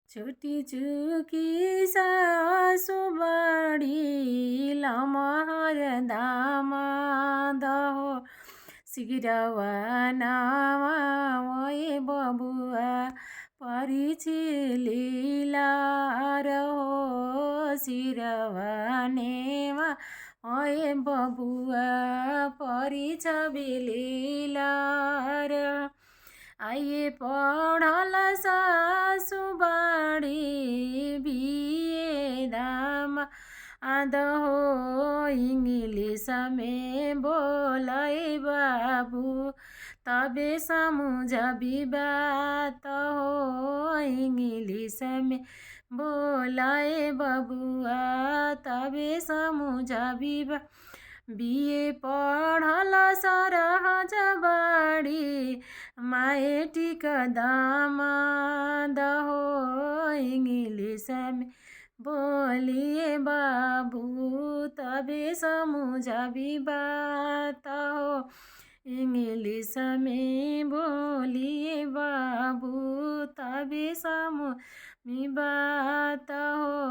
छुटी चुकी सासु बढी लमहर दामाद हो सिरवनामा ओए बबुआ परिछि लीलार हो सिरवनेमा ओए बबुआ परिछ बिलीलार आइए पढल सासु बाढी बिए दाम आद हो इंग्लिश में बोलै बाबू तबे समझबी बात हो इंग्लिश में बोलै बबुआ तबे समझबी बात बिए पढल सरहज बाढी माएटिक दामाद हो इंग्लिश में बोलिए बाबू तबे समझबी बात हो इंग्लिश में बोलिए बाबू तबे समझबी बात हो।